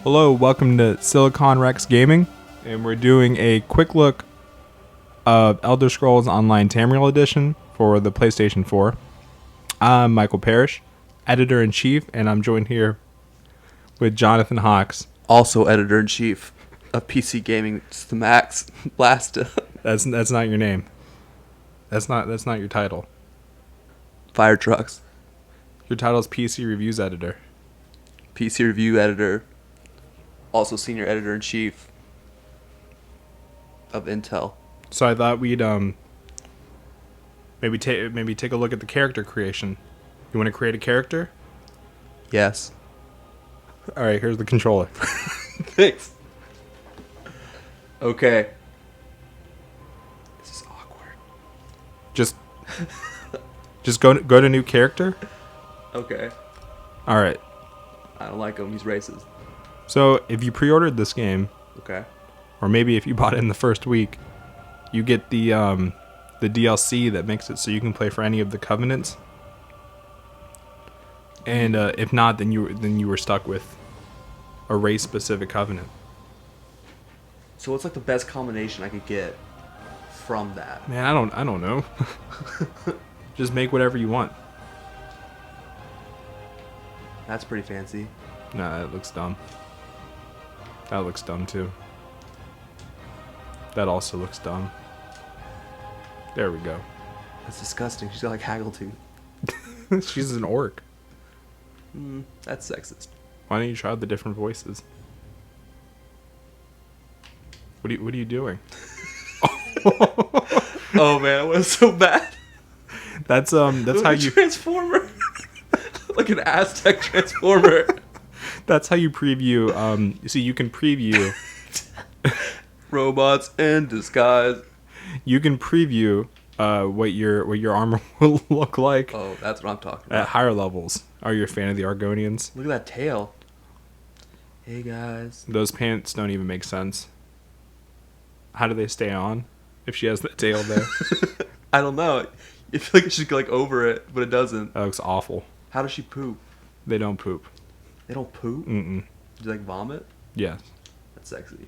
Hello, welcome to Silicon Rex Gaming, and we're doing a quick look of Elder Scrolls Online Tamriel Edition for the PlayStation 4. I'm Michael Parrish, Editor-in-Chief, and I'm joined here with Jonathan Hawks. Also Editor-in-Chief of PC Gaming. It's the Max Blasta. That's not your name. That's not your title. Fire Trucks. Your title is PC Reviews Editor. PC Review Editor. Also Senior Editor-in-Chief of Intel. So I thought we'd maybe take a look at the character creation. You want to create a character? Yes. All right, here's the controller. Thanks. Okay. This is awkward. Just go to new character. Okay. All right. I don't like him. He's racist. So if you pre-ordered this game, Okay. or maybe if you bought it in the first week, you get the DLC that makes it so you can play for any of the covenants. And if not, then you were stuck with a race-specific covenant. So what's like the best combination I could get from that? Man, I don't know. Just make whatever you want. That's pretty fancy. Nah, that looks dumb. That looks dumb too. That also looks dumb. There we go. That's disgusting. She's got like Haggletooth. She's an orc. That's sexist. Why don't you try out the different voices? What are you doing? Oh man, I was so bad. That's how you Transformer. Like an Aztec Transformer. that's how you preview. See, you can preview. Robots in disguise. You can preview what your armor will look like Oh, that's what I'm talking at about. higher levels. Are you a fan of the Argonians? Look at that tail. Hey guys. Those pants don't even make sense. How do they stay on if she has that tail there? I don't know. I feel like it should go like over it, but it doesn't. That looks awful. How does she poop? They don't poop. They don't poop? Mm-mm. Do you like vomit? Yes. That's sexy.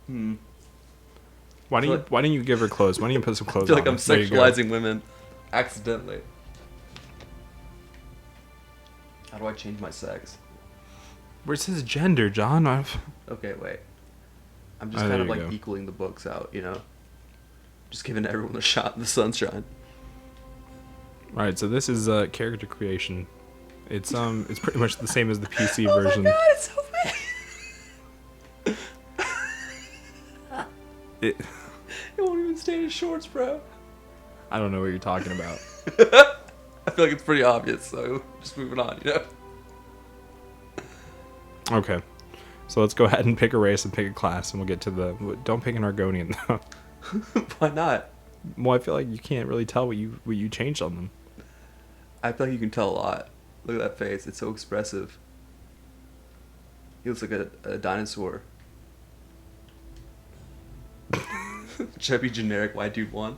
Why feel don't you give her clothes? Why don't you put some I clothes feel on like I'm her? There you go. sexualizing women accidentally. How do I change my sex? Where's his gender, John? Okay, wait. I'm just Oh, kind there of you like go. equaling the books out, you know? Just giving everyone a shot in the sunshine. Right, so this is character creation. It's pretty much the same as the PC Oh version. my god, it's so big! It, It won't even stay in his shorts, bro. I don't know what you're talking about. I feel like it's pretty obvious, so just moving on, you know? Okay, so let's go ahead and pick a race and pick a class, and we'll get to the. Don't pick an Argonian though. Why not? Well, I feel like you can't really tell what you changed on them. I feel like you can tell a lot. Look at that face, it's so expressive. He looks like a dinosaur. Should I be generic white dude one?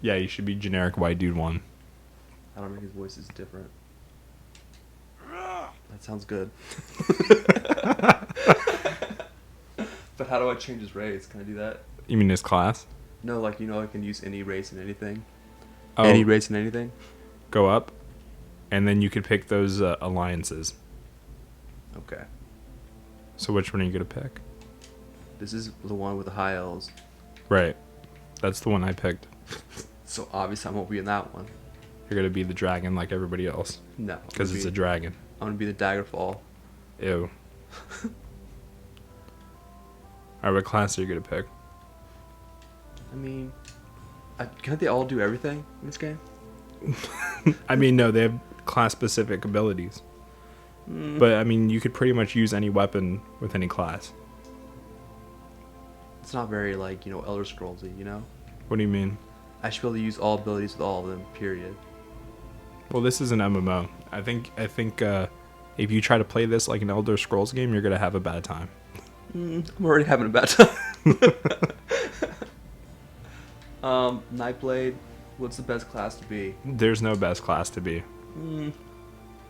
Yeah, you should be generic white dude one. I don't know, his voice is different. That sounds good. But how do I change his race? Can I do that? You mean his class? No, like, you know, I can use any race and anything. Oh, Any race and anything? go up, and then you could pick those alliances. Okay. So which one are you gonna pick? This is the one with the high L's. Right, that's the one I picked. So obviously I won't be in that one. You're gonna be the dragon like everybody else No. because it's a dragon. I'm gonna be the Daggerfall. Ew. Alright, what class are you gonna pick? I mean, can't they all do everything in this game? I mean, no, they have class-specific abilities. But, I mean, you could pretty much use any weapon with any class. It's not very, like, you know, Elder Scrollsy, you know? What do you mean? I should be able to use all abilities with all of them, period. Well, this is an MMO. I think if you try to play this like an Elder Scrolls game, you're gonna have a bad time. I'm already having a bad time. Nightblade, what's the best class to be? There's no best class to be.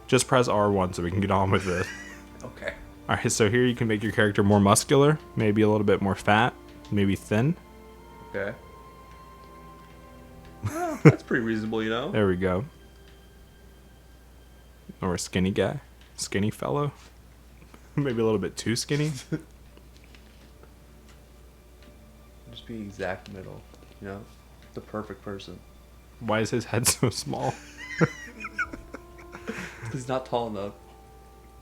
Just press R1 so we can get on with it. Okay. All right, so here you can make your character more muscular, maybe a little bit more fat, maybe thin. Okay. Well, that's pretty reasonable, you know? There we go. Or a skinny guy, skinny fellow. Maybe a little bit too skinny. Just be exact middle, you know? The perfect person. Why is his head so small? He's not tall enough.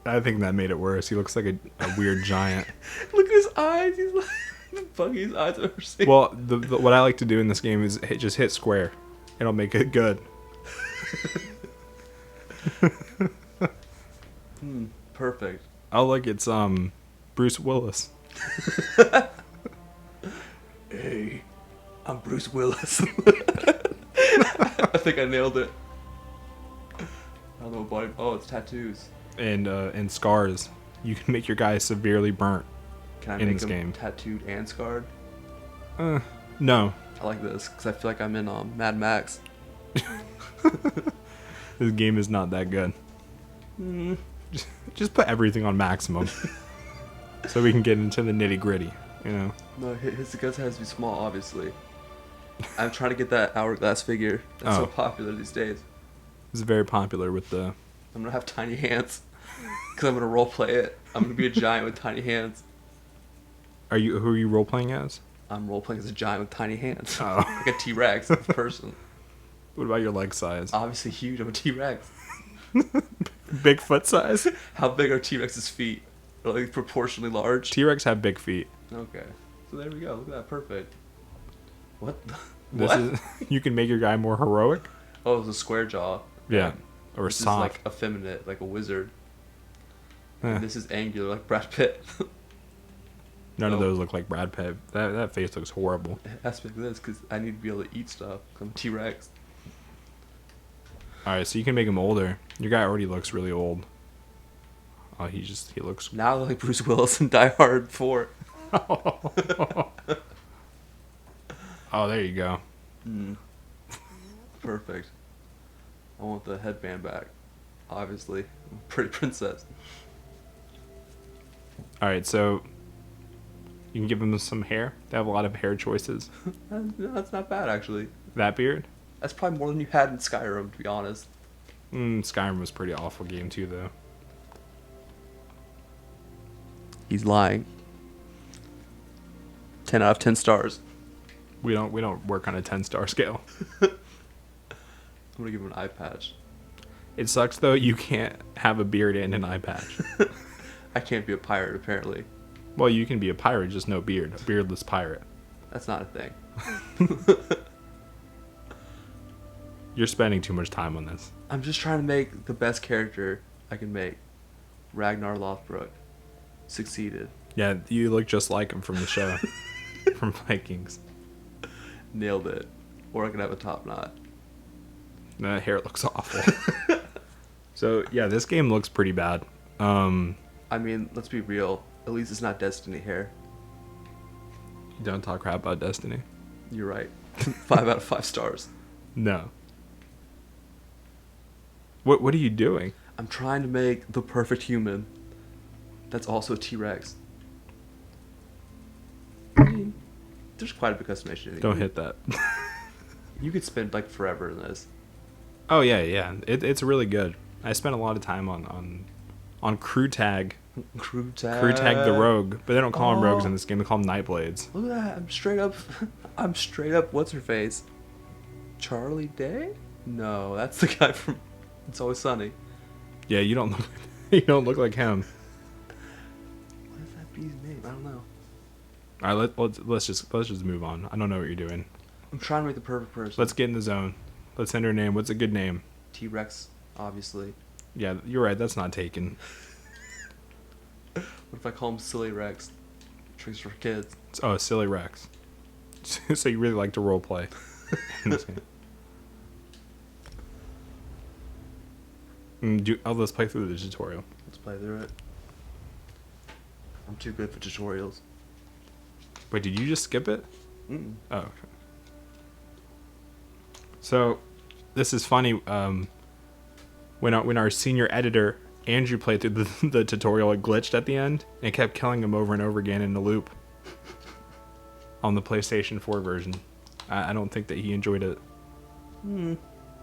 I think that made it worse. He looks like a weird giant. Look at his eyes. He's like the buggiest eyes I've ever seen. Well, what I like to do in this game is just hit square. It'll make it good. Perfect. Oh, look, it's Bruce Willis. Hey, I'm Bruce Willis. I think I nailed it. I don't know what. Oh, it's tattoos. And scars. You can make your guy severely burnt. Can I In make this him game. tattooed and scarred? No. I like this because I feel like I'm in Mad Max. This game is not that good. Just put everything on maximum. So we can get into the nitty gritty, you know? No, his guts has to be small, obviously. I'm trying to get that hourglass figure that's so Oh. popular these days. It's very popular with the... I'm gonna have tiny hands because I'm gonna role play it. I'm gonna be a giant with tiny hands. Who are you role playing as? I'm role playing as a giant with tiny hands, Oh. like a T-Rex person. What about your leg size? Obviously huge. I'm a T-Rex. Bigfoot size? How big are T-Rex's feet? Are they proportionally large? T-Rex have big feet. Okay, so there we go. Look at that, perfect. What? This What? is you can make your guy more heroic. Oh, it's a square jaw. Yeah. Or This is soft. like effeminate, like a wizard. Eh, And this is angular, like Brad Pitt. none of oh. those look like Brad Pitt. That face looks horrible. It has to be like this because I need to be able to eat stuff. 'Cause I'm a T-Rex. All right, so you can make him older. Your guy already looks really old. Oh, he looks. Now I look like Bruce Willis in Die Hard 4. Oh, there you go. Perfect. I want the headband back. Obviously. I'm a pretty princess. All right, so you can give him some hair. They have a lot of hair choices. No, that's not bad, actually. That beard. That's probably more than you had in Skyrim, to be honest. Skyrim was a pretty awful game too, though. He's lying. 10 out of 10 stars. We don't work on a 10-star scale. I'm gonna give him an eye patch. It sucks though. You can't have a beard and an eye patch. I can't be a pirate, apparently. Well, you can be a pirate, just no beard. A beardless pirate. That's not a thing. You're spending too much time on this. I'm just trying to make the best character I can make. Ragnar Lothbrok. Succeeded. Yeah, you look just like him from the show, from Vikings. Nailed it. Or I could have a top knot. That hair looks awful. So yeah, this game looks pretty bad. I mean, let's be real. At least it's not Destiny hair. Don't talk crap about Destiny. You're right. 5 out of 5 stars. No. What are you doing? I'm trying to make the perfect human. That's also a T-Rex. I mean, there's quite a bit of customization. Don't hit that. You could spend like forever in this. Oh yeah. It's really good. I spent a lot of time on crew tag Crew tag. the rogue, but they don't call them rogues in this game. They call them Nightblades. Look at that. I'm straight up. What's her face? Charlie Day? No, that's the guy from It's Always Sunny. Yeah, you don't look like him. What is that bee's name? I don't know. All right, let's just move on. I don't know what you're doing. I'm trying to make the perfect person. Let's get in the zone. Let's enter a name. What's a good name? T-Rex, obviously. Yeah, you're right. That's not taken. What if I call him Silly Rex? Tricks for kids. Oh, Silly Rex. So you really like to role play in this game. Let's play through the tutorial. Let's play through it. I'm too good for tutorials. Wait, did you just skip it? Mm. Oh, okay. So, this is funny. When our senior editor Andrew played through the tutorial. It glitched at the end. And it kept killing him over and over again in a loop. On the PlayStation 4 version. I don't think that he enjoyed it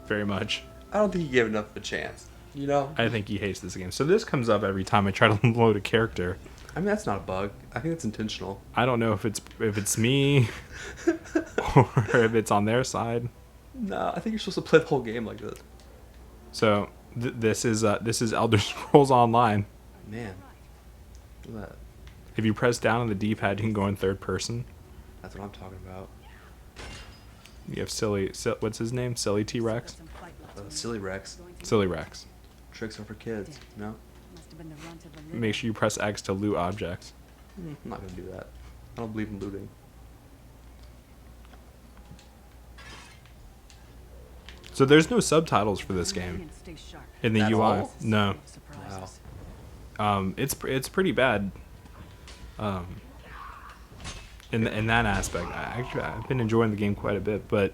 very much. I don't think he gave enough of a chance. You know? I think he hates this game. So this comes up every time I try to load a character. I mean, that's not a bug. I think it's intentional. I don't know if it's me or if it's on their side. No, I think you're supposed to play the whole game like this. So this is Elder Scrolls Online. Man, look at that. If you press down on the D-pad, you can go in third person. That's what I'm talking about. You have what's his name? Silly T-Rex? Silly Rex. Silly Rex. Tricks are for kids, you know? Make sure you press X to loot objects. I'm not gonna do that. I don't believe in looting. So there's no subtitles for this game in the At UI. all? No. Wow. It's pretty bad. In that aspect, I've been enjoying the game quite a bit, but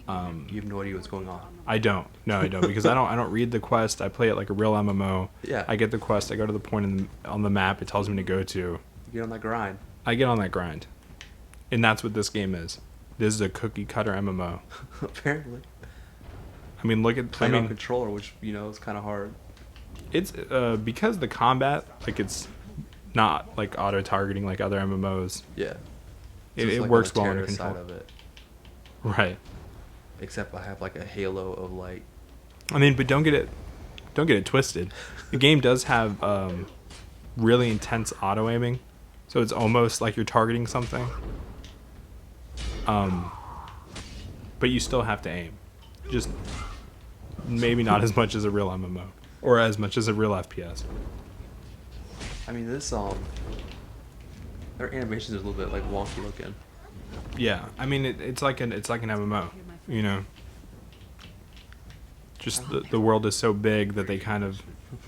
You have no idea what's going on. I don't. No, I don't, because I don't read the quest. I play it like a real MMO. Yeah. I get the quest. I go to the point on the map it tells me to go to. You get on that grind. I get on that grind, and that's what this game is. This is a cookie cutter MMO. Apparently. I mean, look at. Playing on controller, which, you know, is kind of hard. It's because the combat, like, it's not like auto targeting like other MMOs. Yeah. It works well under on the control. side of it. Right. Except I have like a halo of light. I mean, but don't get it twisted. The game does have really intense auto aiming, so it's almost like you're targeting something. But you still have to aim. Just maybe not as much as a real MMO or as much as a real FPS. I mean, this their animations are a little bit like wonky looking. Yeah, I mean it's like an MMO, you know. Just the world is so big that they kind of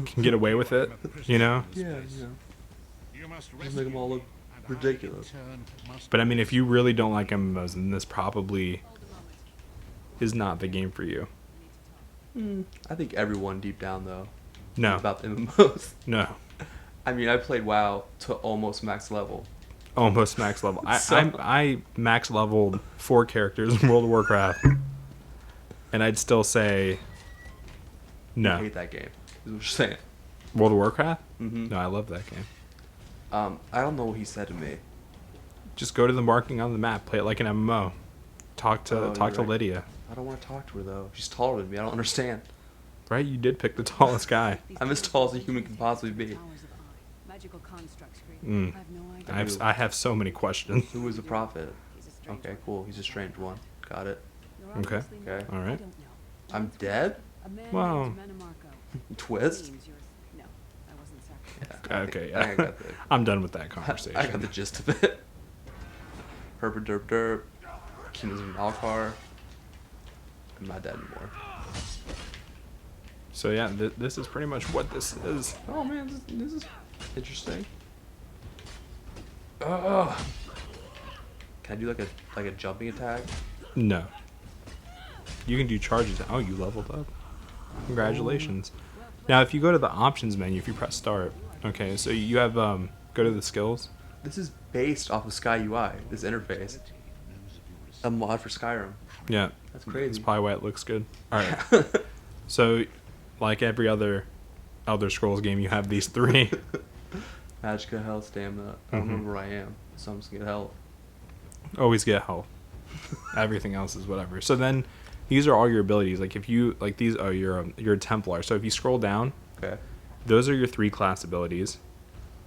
can get away with it, you know. Yeah, you know. Just make them all look ridiculous. But I mean, if you really don't like MMOs, then this probably is not the game for you. I think everyone deep down though. No. Is about the MMOs. No. I mean, I played WoW to almost max level. Almost max level. I max leveled 4 characters in World of Warcraft, and I'd still say I no. hate that game. Is what you're saying. World of Warcraft? Mm-hmm. No, I love that game. I don't know what he said to me. Just go to the marking on the map, play it like an MMO. Talk to Oh, you're right. Lydia. I don't want to talk to her though. She's taller than me. I don't understand. Right? You did pick the tallest guy. I'm as tall as a human can possibly be. I have so many questions. Who is the prophet? Okay, cool. He's a strange one. Got it. Okay. Okay. All right. I'm dead? Wow. Twist? Okay. I think I got the, I'm done with that conversation. I got the gist of it. Herb derp derp. Kingdoms of Malkar. I'm not dead anymore. So yeah, this is pretty much what this is. Oh man, this is interesting. Ugh. Can I do like a jumping attack? No. You can do charges. Oh, you leveled up. Congratulations. Now, if you go to the options menu, if you press start, okay, so you have go to the skills. This is based off of Sky UI. This interface. A mod for Skyrim. Yeah. That's crazy. That's probably why it looks good. All right. So, like every other Elder Scrolls game, you have these 3. Magicka, health, stamina. I don't remember where I am, so I'm just gonna get health. Always get health. Everything else is whatever. So then, these are all your abilities. Like if you like these, oh, you're a Templar. So if you scroll down, Okay. those are your 3 class abilities.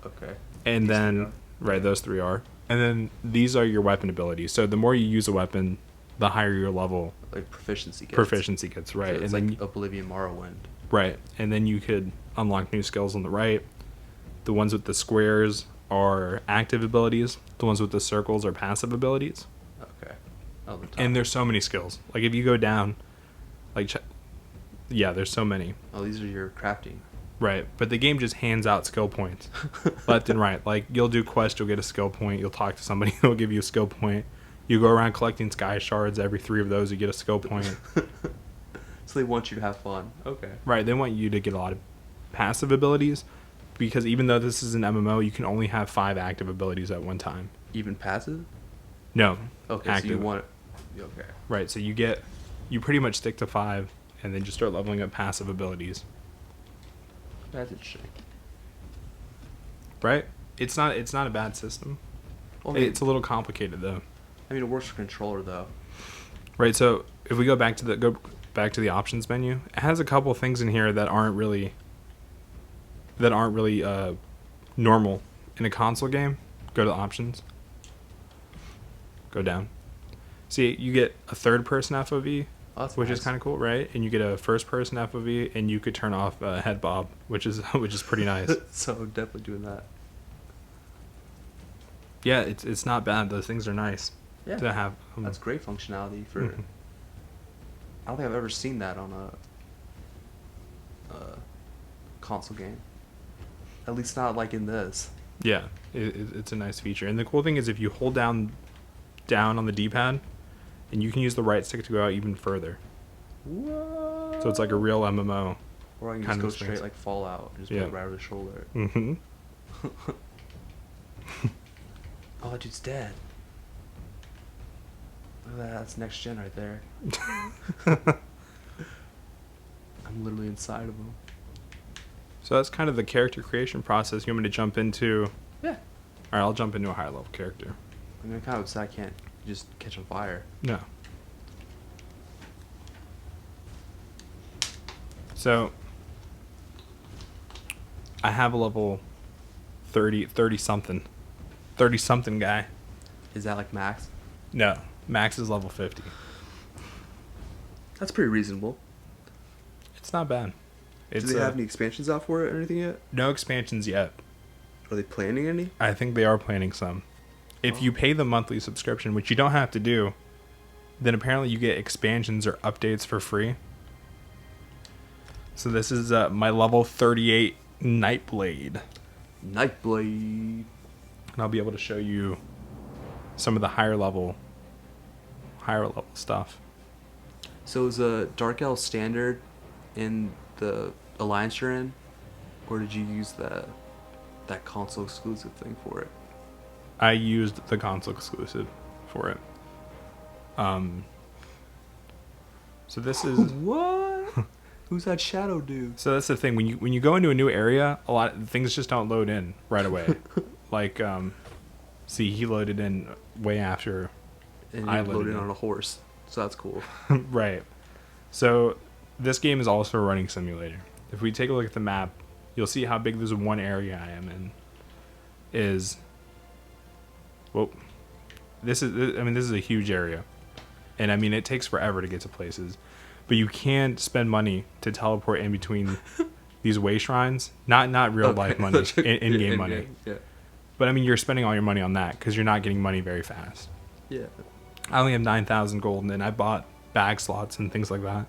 Okay. And These then, 3 are? right, those 3 are. And then these are your weapon abilities. So the more you use a weapon, the higher your level Like proficiency gets. proficiency gets, right? So it's and like then Oblivion Morrowind. right, and then you could unlock new skills on the right. The ones with the squares are active abilities. The ones with the circles are passive abilities. Okay. Oh, the top. And there's so many skills. Like if you go down, like yeah, there's so many. Oh, these are your crafting. Right, but the game just hands out skill points left and right. Like you'll do quest, you'll get a skill point. You'll talk to somebody, they'll give you a skill point. You go around collecting sky shards. Every 3 of those, you get a skill point. So they want you to have fun. Okay. Right, they want you to get a lot passive abilities, because even though this is an MMO, you can only have 5 active abilities at one time. Even passive? No. Okay, active. so you want it. Okay. Right, so you pretty much stick to 5 and then just start leveling up passive abilities. That's interesting. Right? It's not a bad system. Well, I mean, It's a little complicated though. I mean, it works for controller though. Right, so if we go back to the options menu, it has a couple things in here that aren't really normal in a console game. Go to the options. Go down. See, you get a third person FOV, which is kind of cool, right? And you get a first person FOV, and you could turn off head bob, which is pretty nice. So definitely doing that. Yeah, it's not bad. Those things are nice to have. That's great functionality for. Mm-hmm. I don't think I've ever seen that on a console game. At least not like in this. Yeah, it's a nice feature. And the cool thing is if you hold down on the D-pad, and you can use the right stick to go out even further. What? So it's like a real MMO. Or I can kind just go of straight things. like Fallout and just Yeah. put it right over the shoulder. Mm-hmm. Oh, that dude's dead. Look at that. That's next gen right there. I'm literally inside of him. So that's kind of the character creation process. You want me to jump into? Yeah. All right, I'll jump into a higher level character. I mean, I'm kind of upset I can't just catch on fire. No. So I have a level 30 something guy. Is that like max? No, max is level 50. That's pretty reasonable. It's not bad. Do they have any expansions out for it or anything yet? No expansions yet. Are they planning any? I think they are planning some. If you pay the monthly subscription, which you don't have to do, then apparently you get expansions or updates for free. So this is my level 38 Nightblade. Nightblade. And I'll be able to show you some of the higher level stuff. So is a Dark Elf standard in the alliance you're in, or did you use that console exclusive thing for it? I used the console exclusive for it. So this is What? Who's that shadow dude? so that's the thing when you go into a new area, a lot of things just don't load in right away. Like see, he loaded in way after And I you loaded in. on a horse, so that's cool. Right. So this game is also a running simulator. If we take a look at the map, you'll see how big this one area I am in is. Well, this is a huge area. And I mean, it takes forever to get to places. But you can spend money to teleport in between these way shrines. Not real life money, in-game money. Yeah. But I mean, you're spending all your money on that because you're not getting money very fast. Yeah. I only have 9,000 gold, and I bought bag slots and things like that.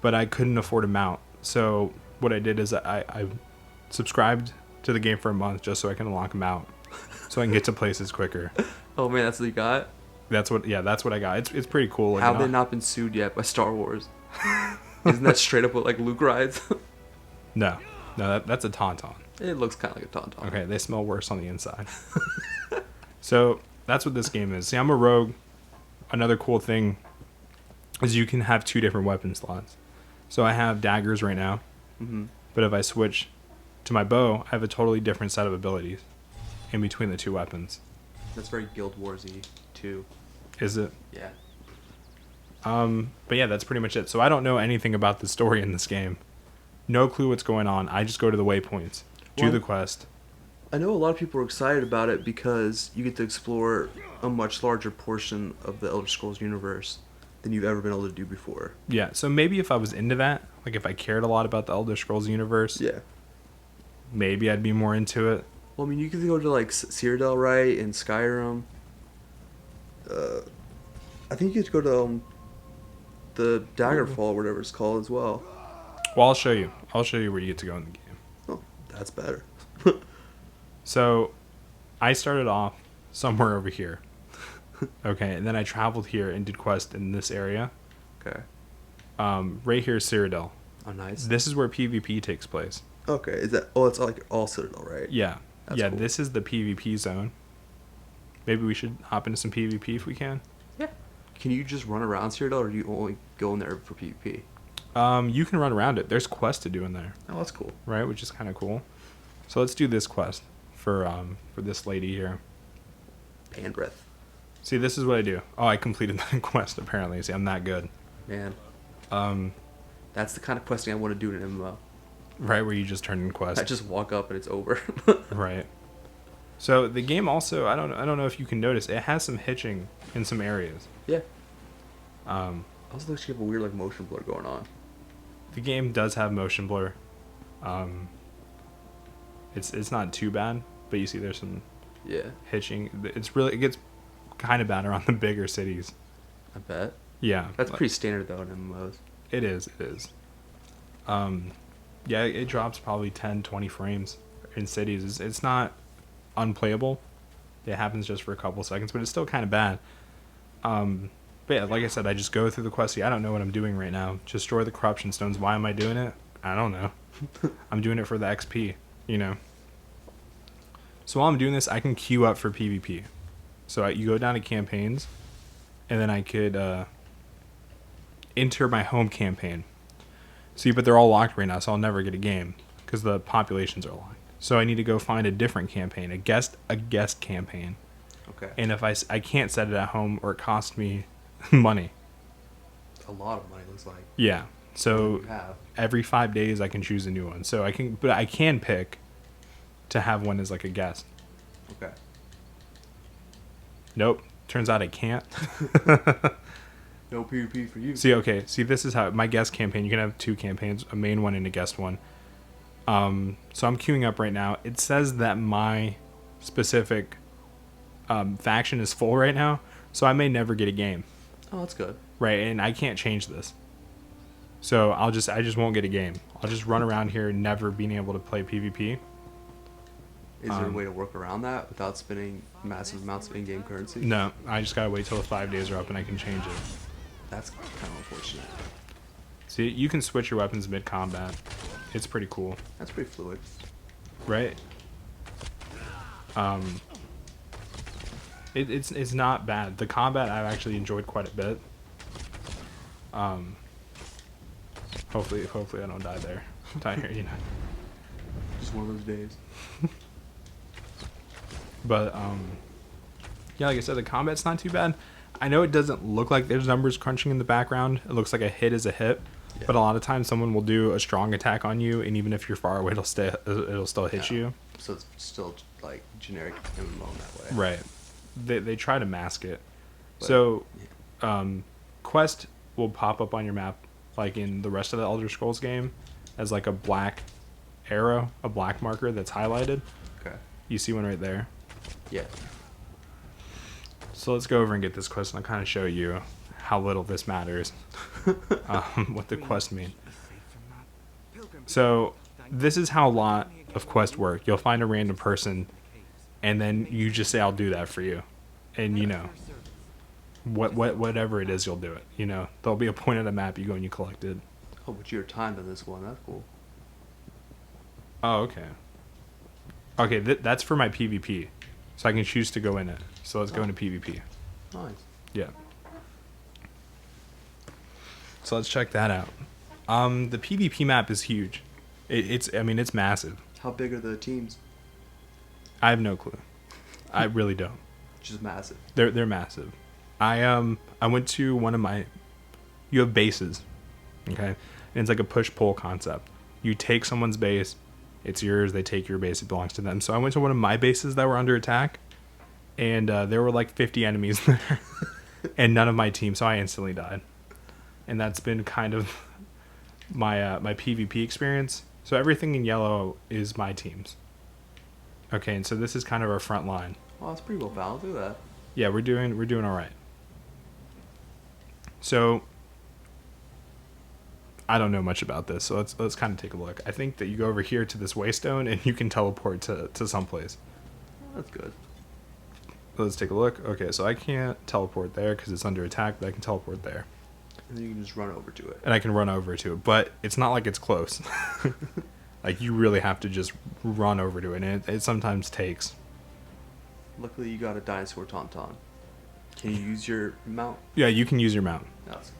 But I couldn't afford a mount. So what I did is I subscribed to the game for a month just so I can unlock them out. So I can get to places quicker. Oh man, that's what you got? That's what I got. It's pretty cool. Have they not been sued yet by Star Wars? Isn't that straight up what like Luke rides? No, that's a Tauntaun. It looks kind of like a Tauntaun. Okay, they smell worse on the inside. So that's what this game is. See, I'm a rogue. Another cool thing is you can have 2 different weapon slots. So I have daggers right now, but if I switch to my bow, I have a totally different set of abilities in between the 2 weapons. That's very Guild Warsy too. Is it? Yeah. But yeah, that's pretty much it. So I don't know anything about the story in this game. No clue what's going on. I just go to the waypoints, do the quest. I know a lot of people are excited about it because you get to explore a much larger portion of the Elder Scrolls universe than you've ever been able to do before. Yeah, so maybe if I was into that, like if I cared a lot about the Elder Scrolls universe, Yeah. maybe I'd be more into it. Well, I mean, you could go to like Cyrodiil, right, and Skyrim. I think you could go to the Daggerfall, or whatever it's called, as well. Well, I'll show you. I'll show you where you get to go in the game. Oh, that's better. So, I started off somewhere over here. Okay, and then I traveled here and did quest in this area. Okay. Right here is Cyrodiil. Oh, nice. This is where PvP takes place. Okay, is that? Oh, it's like all Citadel, right? Yeah. That's yeah, cool. this is the PvP zone. Maybe we should hop into some PvP if we can. Yeah. Can you just run around Citadel, or do you only go in there for PvP? You can run around it. There's quests to do in there, Oh, that's cool. right? Which is kind of cool. So let's do this quest for this lady here. Pandreth. See, this is what I do. Oh, I completed that quest apparently. See, I'm that good. Man, Um, that's the kind of questing I want to do in an MMO. right where you just turn in quest. I just walk up and it's over. Right. So the game also, I don't know if you can notice, it has some hitching in some areas. Yeah. Um, Also looks like you have a weird like motion blur going on. the game does have motion blur. It's not too bad, but you see there's some Yeah. hitching. It gets kind of bad around the bigger cities. I bet. Yeah. That's pretty standard though in MMOs. It is. Yeah, it drops probably 10, 20 frames in cities. It's not unplayable. It happens just for a couple seconds, but it's still kind of bad. But yeah, like I said, I just go through the quest. I don't know what I'm doing right now. Destroy the corruption stones. Why am I doing it? I don't know. I'm doing it for the XP, you know. So while I'm doing this, I can queue up for PvP. So you go down to campaigns, and then I could enter my home campaign. See, but they're all locked right now, so I'll never get a game because the populations are locked. So I need to go find a different campaign, a guest campaign. Okay. And if I can't set it at home, or it costs me money. A lot of money looks like. Yeah. So You have. every 5 days I can choose a new one. So I can pick to have one as like a guest. Okay. Nope. Turns out I can't. No PvP for you. See, this is how my guest campaign. You can have 2 campaigns, a main one and a guest one. So I'm queuing up right now. It says that my specific faction is full right now, so I may never get a game. Oh, that's good. Right, and I can't change this. So I just won't get a game. I'll just run around here never being able to play PvP. Is there a way to work around that without spending massive amounts of in-game currency? No, I just gotta wait till the 5 days are up and I can change it. That's kind of unfortunate. See, you can switch your weapons mid-combat. It's pretty cool, That's pretty fluid. right? It's not bad. The combat I've actually enjoyed quite a bit. Hopefully I don't die there. Die here, you know. Just one of those days. But yeah, like I said, the combat's not too bad. I know it doesn't look like there's numbers crunching in the background. It looks like a hit is a hit, Yeah. but a lot of times someone will do a strong attack on you, and even if you're far away, it'll still hit Yeah. you. So it's still like generic MMO in that way. Right. They try to mask it. But, So yeah. quest will pop up on your map like in the rest of the Elder Scrolls game as like a black arrow, a black marker that's highlighted. Okay. You see one right there. Yeah. So let's go over and get this quest, and I'll kind of show you how little this matters, what the quest mean. So this is how a lot of quests work. You'll find a random person, and then you just say, "I'll do that for you," and you know, whatever it is, you'll do it. You know, there'll be a point on the map. You go and you collect it. Oh, but you're timed on this one. That's cool. Oh, okay. Okay, that's for my PvP, so I can choose to go in it. So let's go into PvP. Nice. Yeah. So let's check that out. The PvP map is huge. It's massive. How big are the teams? I have no clue. I really don't. Just massive. They're massive. I went to one of my. You have bases, okay, and it's like a push pull concept. You take someone's base, it's yours. They take your base, it belongs to them. So I went to one of my bases that were under attack, and there were like 50 enemies there, and none of my team. So I instantly died, and that's been kind of my my PvP experience. So everything in yellow is my teams. Okay, and so this is kind of our front line. Well, that's pretty well balanced. Look at that. Yeah, we're doing all right. So I don't know much about this, so let's kind of take a look. I think that you go over here to this waystone and you can teleport to someplace. That's good. Let's take a look. Okay, so I can't teleport there because it's under attack, but I can teleport there. And then you can just run over to it. And I can run over to it, but it's not like it's close. Like, you really have to just run over to it, and it sometimes takes. Luckily, you got a dinosaur tauntaun. Can you use your mount? Yeah, you can use your mount. No, that's good.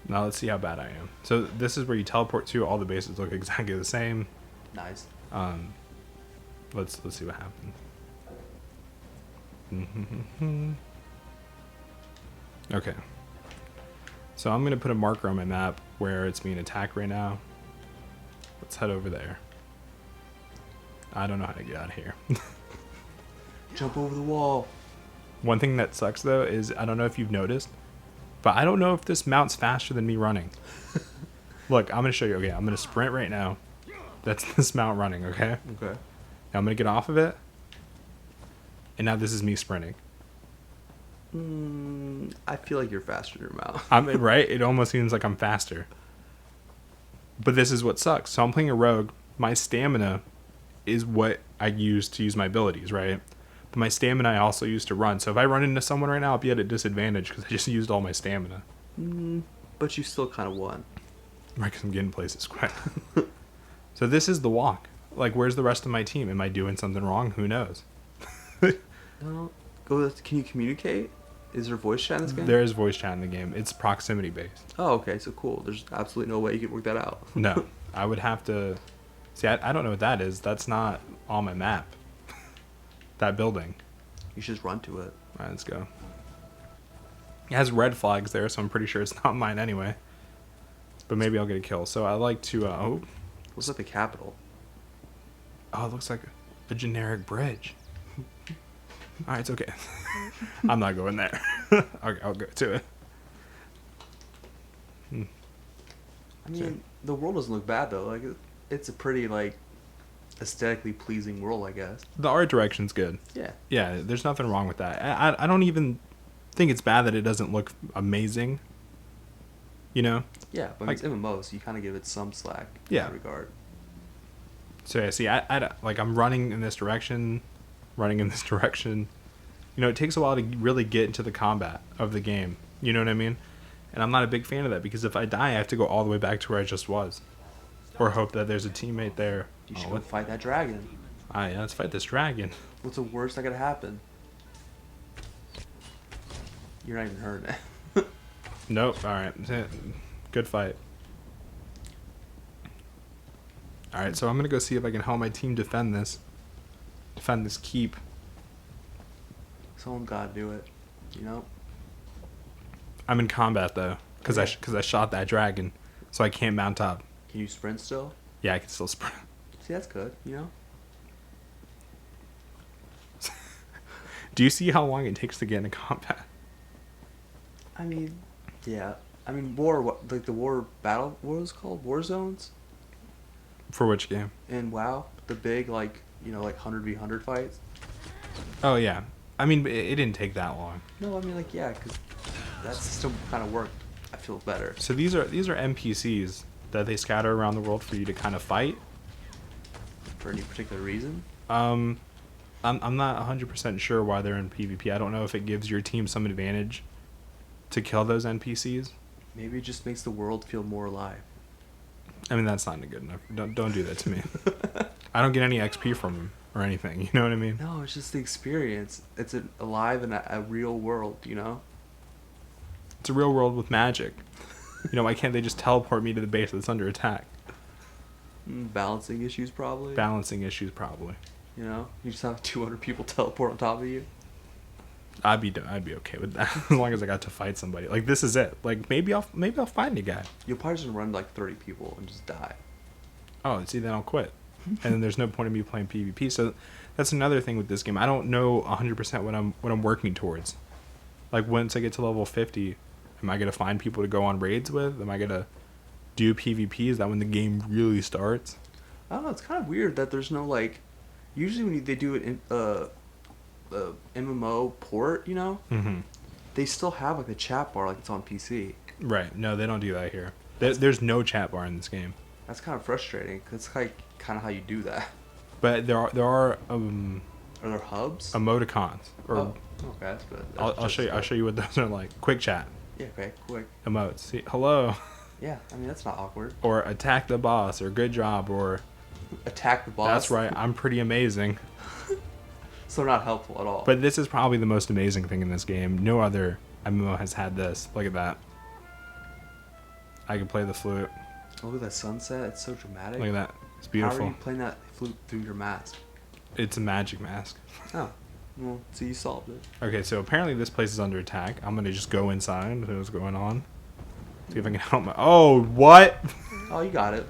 Now let's see how bad I am. So this is where you teleport to. All the bases look exactly the same. Nice. Let's see what happens. Okay. So I'm gonna put a marker on my map where it's being attacked right now. Let's head over there. I don't know how to get out of here. Jump over the wall. One thing that sucks though is, I don't know if you've noticed, but I don't know if this mounts faster than me running. Look, I'm gonna show you. Okay, I'm gonna sprint right now. That's this mount running, okay? Okay. Now I'm gonna get off of it. And now this is me sprinting. I feel like you're faster than your mount. I'm right. It almost seems like I'm faster. But this is what sucks. So I'm playing a rogue. My stamina is what I use to use my abilities, right? But my stamina I also use to run. So if I run into someone right now, I'll be at a disadvantage because I just used all my stamina. But you still kind of won. Right, because I'm getting places quick. So this is the walk. Like, where's the rest of my team? Am I doing something wrong? Who knows? No. Can you communicate? Is there voice chat in this game? There is voice chat in the game. It's proximity based. Oh, okay. So cool. There's absolutely no way you can work that out. No, I would have to. See, I don't know what that is. That's not on my map. That building. You should just run to it. All right, let's go. It has red flags there, so I'm pretty sure it's not mine anyway. But maybe I'll get a kill. So I like to. Looks like the capital. Oh, it looks like a generic bridge. All right, it's okay. I'm not going there. I'll go to it. I mean, the world doesn't look bad though. Like, it's a pretty like aesthetically pleasing world, I guess. The art direction's good. Yeah. Yeah, there's nothing wrong with that. I don't even think it's bad that it doesn't look amazing. You know? Yeah, but Like, it's MMO, so you kind of give it some slack in Yeah. that regard. So yeah, see, like, I'm running in this direction. You know, it takes a while to really get into the combat of the game. You know what I mean? And I'm not a big fan of that because if I die, I have to go all the way back to where I just was. Or hope that there's a teammate there. You should go fight that dragon. Yeah, let's fight this dragon. What's the worst that could happen? You're not even hurting it. Nope, alright. Good fight. Alright, so I'm gonna go see if I can help my team defend this keep. Someone gotta do it, you know? I'm in combat though, because I shot that dragon, so I can't mount up. Can you sprint still? Yeah, I can still sprint. See, that's good, you know? Do you see how long it takes to get into combat? I mean, yeah. I mean, the war battle, what was it called? War zones? For which game? In WoW? The big, like, you know, like 100v100 fights? Oh yeah. I mean, it didn't take that long. No, I mean, like, yeah, because that system kind of worked. I feel better. So these are NPCs that they scatter around the world for you to kind of fight. For any particular reason? I'm not 100% sure why they're in PvP. I don't know if it gives your team some advantage to kill those NPCs. Maybe it just makes the world feel more alive. I mean, that's not good enough. Don't do that to me. I don't get any XP from them or anything. You know what I mean? No, it's just the experience. It's alive in a real world, you know? It's a real world with magic. You know, why can't they just teleport me to the base that's under attack? Balancing issues, probably. Balancing issues, probably. You know? You just have 200 people teleport on top of you. I'd be okay with that as long as I got to fight somebody. Like, this is it. Like, maybe I'll find a guy. You'll probably just run like 30 people and just die. Oh, see, then I'll quit. And then there's no point in me playing PvP. So that's another thing with this game. I don't know 100% what I'm working towards. Like, once I get to level 50, am I gonna find people to go on raids with? Am I gonna do PvP? Is that when the game really starts? I don't know. It's kind of weird that there's no like. Usually when they do it in MMO port, you know, they still have like the chat bar like it's on PC. Right. No, they don't do that here. There's no chat bar in this game. That's kind of frustrating because it's like kind of how you do that. But there are Are there hubs? emoticons. Or okay, that's good. I'll show you. I'll show you what those are like. Quick chat. Yeah. Okay. Quick. Emotes. See, hello. Yeah, I mean, that's not awkward. Or attack the boss, or good job, or Attack the boss. that's right, I'm pretty amazing. So not helpful at all. But this is probably the most amazing thing in this game. No other MMO has had this. Look at that. I can play the flute. Oh, look at that sunset. It's so dramatic. Look at that. It's How beautiful. are you playing that flute through your mask? It's a magic mask. Oh. Well, see, you solved it. Okay, so apparently this place is under attack. I'm gonna just go inside and see what's going on. See if I can help my... Oh, what? Oh, you got it.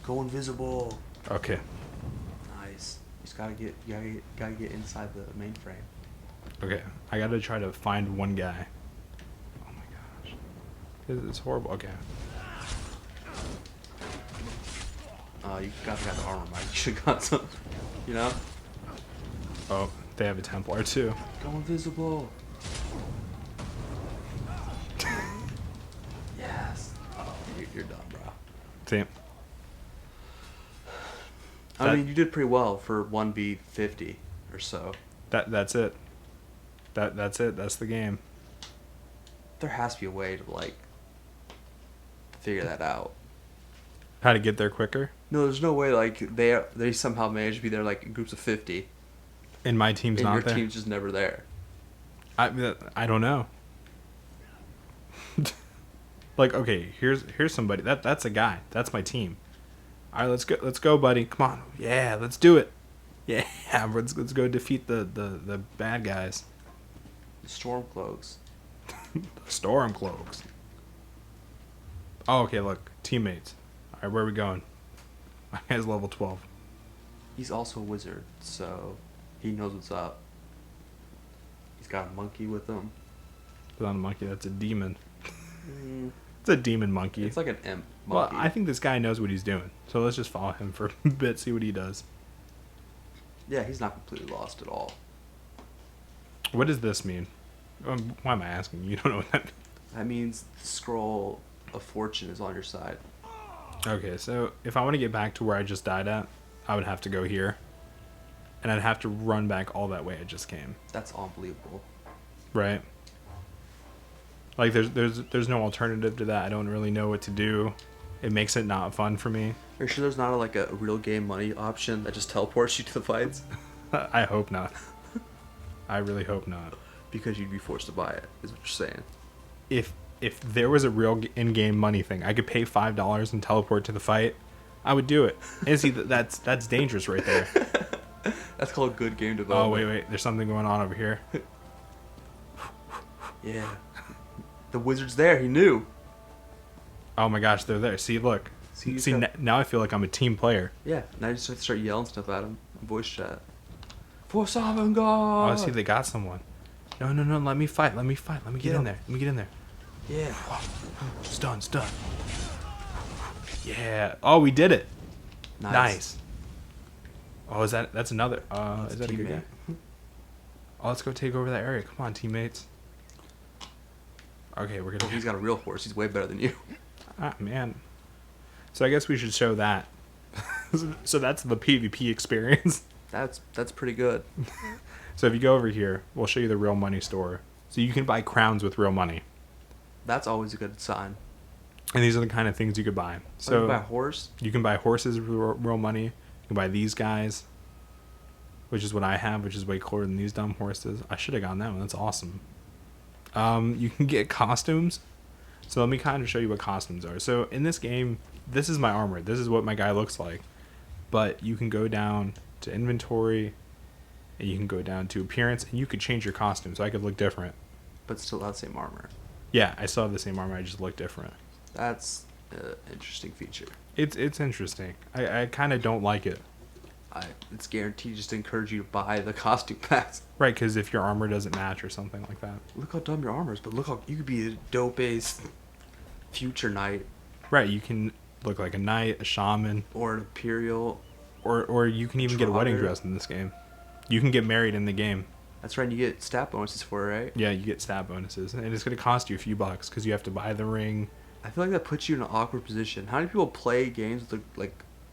Go invisible. Okay. Nice. You just gotta get inside the mainframe. Okay. I gotta try to find one guy. Oh my gosh. It's horrible. Okay. You got the armor, Mike. You should have got some. You know? Oh, they have a Templar too. Go invisible. Yes. Oh, you're done, bro. See? I mean, you did pretty well for 1v50 or so. That's it. That's it. That's the game. There has to be a way to, like, figure that out. How to get there quicker? No, there's no way, like, they somehow managed to be there, like, in groups of 50. And my team's And not your there. team's just never there. I don't know. Like, okay, here's somebody. That's a guy. That's my team. All right, let's go, buddy. Come on. Yeah, let's do it. Yeah, let's go defeat the bad guys. Stormcloaks. Stormcloaks. Oh, okay, look. Teammates. All right, where are we going? My guy's level 12. He's also a wizard, so he knows what's up. He's got a monkey with him. It's not a monkey, that's a demon. Mm, It's a demon monkey. it's like an imp Well, monkey. I think this guy knows what he's doing. So let's just follow him for a bit, see what he does. Yeah, he's not completely lost at all. What does this mean? Why am I asking? You don't know what that means. That means the scroll of fortune is on your side. Okay, so if I want to get back to where I just died at, I would have to go here. And I'd have to run back all that way I just came. That's unbelievable. Right? Like, there's no alternative to that. I don't really know what to do. It makes it not fun for me. Are you sure there's not a real game money option that just teleports you to the fights? I hope not. I really hope not. Because you'd be forced to buy it, is what you're saying. If there was a real in-game money thing, I could pay $5 and teleport to the fight, I would do it. And see, that's dangerous right there. That's called good game Oh, development. wait. There's something going on over here. Yeah. The wizard's there, he knew. Oh my gosh, they're there. See, look. See, See, now I feel like I'm a team player. Yeah, now you just have to start yelling stuff at him. Voice chat. For sovereign God! Oh, see, they got someone. No, let me fight. Let me get in there. Let me get in there. Yeah. Stun. Yeah. Oh, we did it. Nice. Oh, that's another. Is that a good guy? Oh, let's go take over that area. Come on, teammates. Okay, we're Oh, gonna. he's got a real horse. He's way better than you. Ah, man. So I guess we should show that. So that's the PvP experience. That's pretty good. So if you go over here, we'll show you the real money store. So you can buy crowns with real money. That's always a good sign. And these are the kind of things you could buy. So you can buy a horse. you can buy horses with real money. You can buy these guys, which is what I have, which is way cooler than these dumb horses. I should have gotten that one. That's awesome. You can get costumes. So let me kind of show you what costumes are. So in this game, this is my armor. This is what my guy looks like. But you can go down to inventory, and you can go down to appearance, and you could change your costume so I could look different. But still have the same armor. Yeah, I still have the same armor. I just look different. That's an interesting feature. It's interesting. I kind of don't like it. It's guaranteed just to encourage you to buy the costume packs. Right, because if your armor doesn't match or something like that. Look how dumb your armor is, but look how you could be a dope ace future knight Right, you can look like a knight, a shaman, or an imperial. or you can even get a wedding Trotter. dress in this game. You can get married in the game. That's right, and you get stat bonuses for it, right? Yeah, you get stat bonuses, and it's going to cost you a few bucks because you have to buy the ring. I feel like that puts you in an awkward position. How many people play games with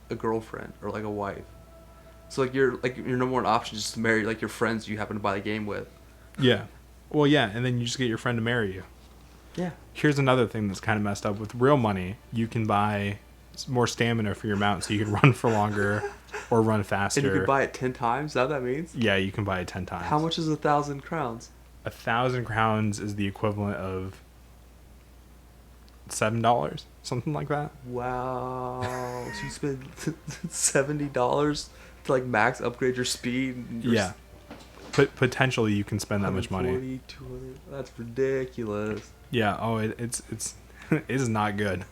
a girlfriend or like a wife? So your number one option is just to marry like your friends you happen to buy the game with. Yeah. Well, yeah, and then you just get your friend to marry you. Yeah. Here's another thing that's kind of messed up. With real money, you can buy more stamina for your mount, so you can run for longer or run faster. And you can buy it 10 times? Is that what that means? Yeah, you can buy it 10 times. How much is 1,000 crowns? 1,000 crowns is the equivalent of $7, something like that. Wow. So you spend $70 to like max upgrade your speed? And your Yeah. Potentially you can spend that much money. 140, 200. That's ridiculous. Yeah. Oh, it's it is not good.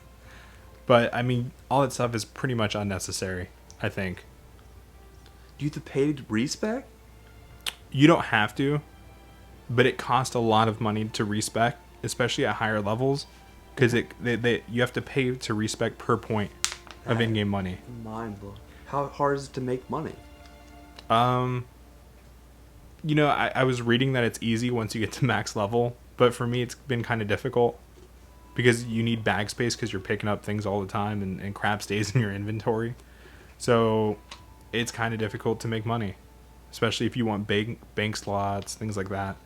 But I mean, all that stuff is pretty much unnecessary, I think. Do you have to pay to respec? You don't have to, but it costs a lot of money to respec, especially at higher levels, because you have to pay to respec per point of in-game money. Mind blowing. How hard is it to make money? You know, I was reading that it's easy once you get to max level, but for me it's been kind of difficult because you need bag space because you're picking up things all the time and crap stays in your inventory. So it's kind of difficult to make money, especially if you want bank slots, things like that.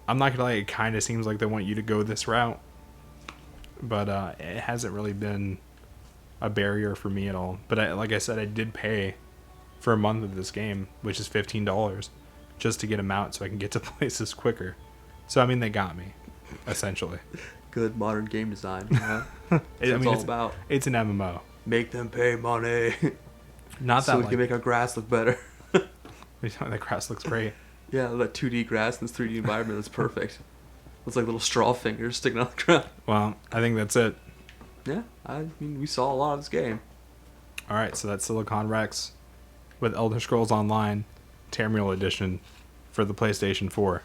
I'm not gonna lie, it kind of seems like they want you to go this route, but it hasn't really been a barrier for me at all. But like I said, I did pay for a month of this game, which is $15, just to get them out so I can get to places quicker. So I mean, they got me, essentially. Good modern game design. Yeah. It's all about. It's an MMO. Make them pay money. Not that so we like, can make our grass look better. the grass looks great. Yeah, that 2D grass in this 3D environment is perfect. Looks like little straw fingers sticking out the ground. Well, I think that's it. Yeah, I mean, we saw a lot of this game. All right, so that's Silicon Rex with Elder Scrolls Online Tamriel Edition for the PlayStation 4.